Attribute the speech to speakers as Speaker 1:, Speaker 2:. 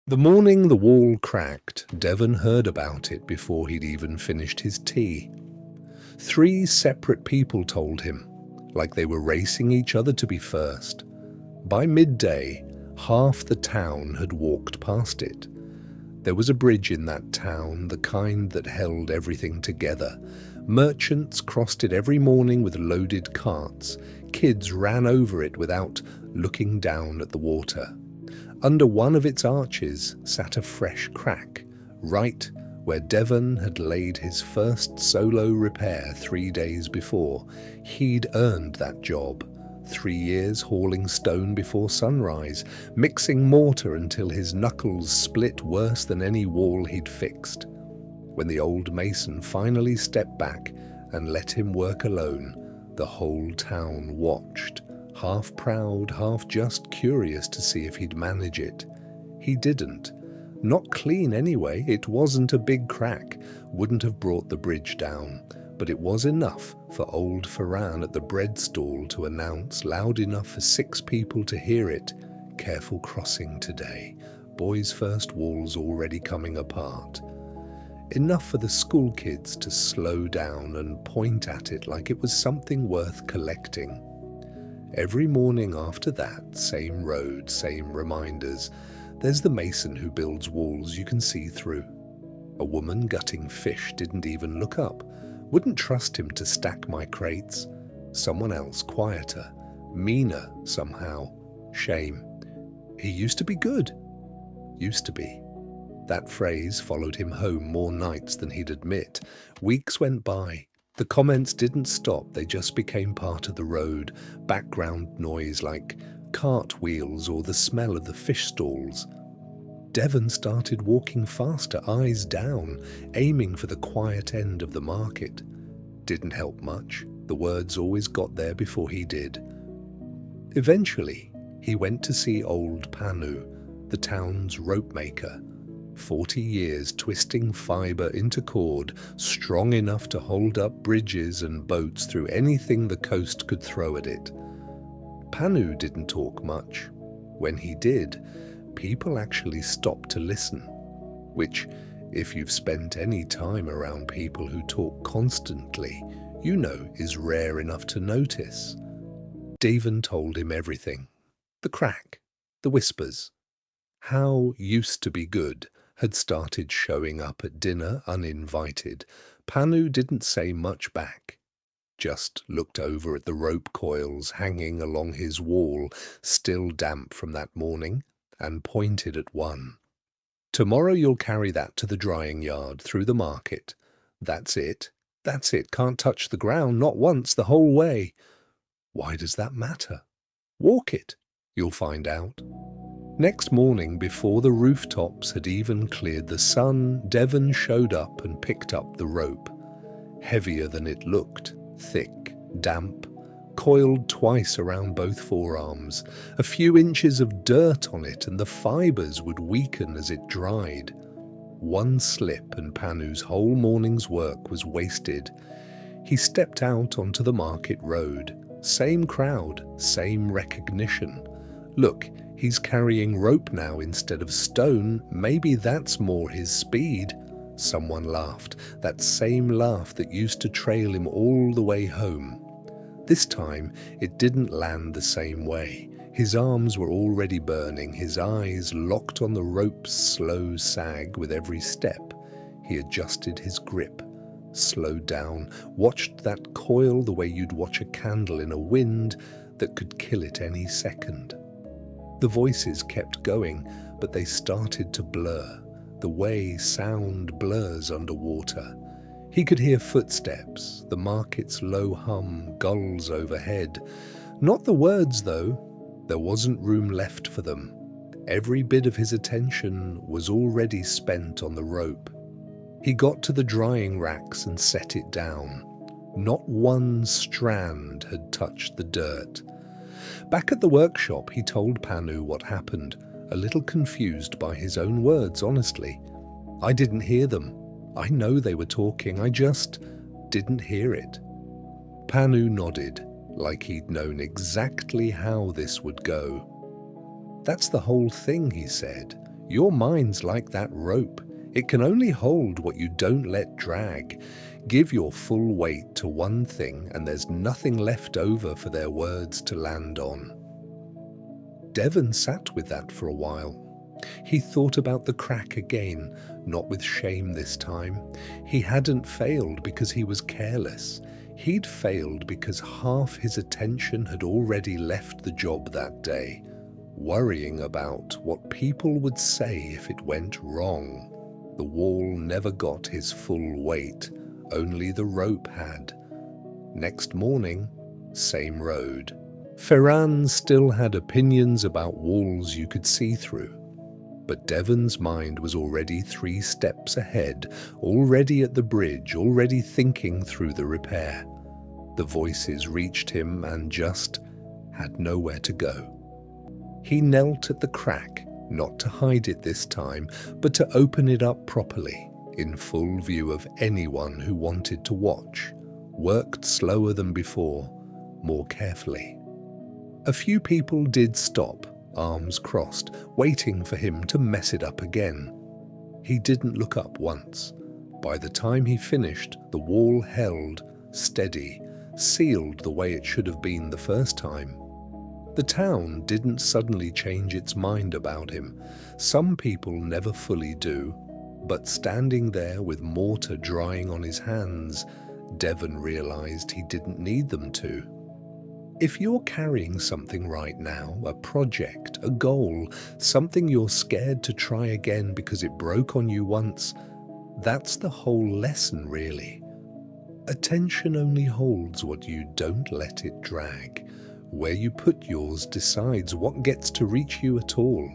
Speaker 1: The morning the wall cracked, Devan heard about it before he'd even finished his tea. 3 separate people told him, like they were racing each other to be first. By midday, half the town had walked past it. There was a bridge in that town, the kind that held everything together. Merchants crossed it every morning with loaded carts. Kids ran over it without looking down at the water. Under one of its arches sat a fresh crack, right where Devan had laid his first solo repair 3 days before. He'd earned that job. 3 years hauling stone before sunrise, mixing mortar until his knuckles split worse than any wall he'd fixed. When the old mason finally stepped back and let him work alone, the whole town watched, half proud, half just curious to see if he'd manage it. He didn't. Not clean anyway, it wasn't a big crack, wouldn't have brought the bridge down. But it was enough for old Ferran at the bread stall to announce loud enough for 6 people to hear it. Careful crossing today. Boys' first wall's already coming apart. Enough for the school kids to slow down and point at it like it was something worth collecting. Every morning after that, same road, same reminders. There's the mason who builds walls you can see through. A woman gutting fish didn't even look up. Wouldn't trust him to stack my crates. Someone else quieter, meaner somehow. Shame. He used to be good. Used to be. That phrase followed him home more nights than he'd admit. Weeks went by. The comments didn't stop, they just became part of the road. Background noise like cartwheels or the smell of the fish stalls. Devan started walking faster, eyes down, aiming for the quiet end of the market. Didn't help much. The words always got there before he did. Eventually, he went to see old Panu, the town's rope maker. 40 years twisting fibre into cord, strong enough to hold up bridges and boats through anything the coast could throw at it. Panu didn't talk much. When he did, people actually stopped to listen, which, if you've spent any time around people who talk constantly, you know is rare enough to notice. Devan told him everything. The crack, the whispers. How used to be good had started showing up at dinner uninvited. Panu didn't say much back, just looked over at the rope coils hanging along his wall, still damp from that morning, and pointed at one. Tomorrow you'll carry that to the drying yard through the market. That's it. That's it. Can't touch the ground, not once, the whole way. Why does that matter? Walk it. You'll find out. Next morning, before the rooftops had even cleared the sun, Devan showed up and picked up the rope. Heavier than it looked, thick, damp, coiled twice around both forearms. A few inches of dirt on it and the fibres would weaken as it dried. One slip and Panu's whole morning's work was wasted. He stepped out onto the market road. Same crowd, same recognition. Look, he's carrying rope now instead of stone. Maybe that's more his speed. Someone laughed, that same laugh that used to trail him all the way home. This time, it didn't land the same way. His arms were already burning, his eyes locked on the rope's slow sag with every step. He adjusted his grip, slowed down, watched that coil the way you'd watch a candle in a wind that could kill it any second. The voices kept going, but they started to blur, the way sound blurs underwater. He could hear footsteps, the market's low hum, gulls overhead. Not the words, though. There wasn't room left for them. Every bit of his attention was already spent on the rope. He got to the drying racks and set it down. Not one strand had touched the dirt. Back at the workshop, he told Panu what happened, a little confused by his own words, honestly. I didn't hear them. I know they were talking, I just didn't hear it. Panu nodded, like he'd known exactly how this would go. That's the whole thing, he said. Your mind's like that rope. It can only hold what you don't let drag. Give your full weight to one thing and there's nothing left over for their words to land on. Devan sat with that for a while. He thought about the crack again, not with shame this time. He hadn't failed because he was careless. He'd failed because half his attention had already left the job that day, worrying about what people would say if it went wrong. The wall never got his full weight, only the rope had. Next morning, same road. Ferran still had opinions about walls you could see through. But Devan's mind was already 3 steps ahead, already at the bridge, already thinking through the repair. The voices reached him and just had nowhere to go. He knelt at the crack, not to hide it this time, but to open it up properly, in full view of anyone who wanted to watch. Worked slower than before, more carefully. A few people did stop, arms crossed, waiting for him to mess it up again. He didn't look up once. By the time he finished, the wall held, steady, sealed the way it should have been the first time. The town didn't suddenly change its mind about him. Some people never fully do, but standing there with mortar drying on his hands, Devan realized he didn't need them to. If you're carrying something right now, a project, a goal, something you're scared to try again because it broke on you once, that's the whole lesson, really. Attention only holds what you don't let it drag. Where you put yours decides what gets to reach you at all.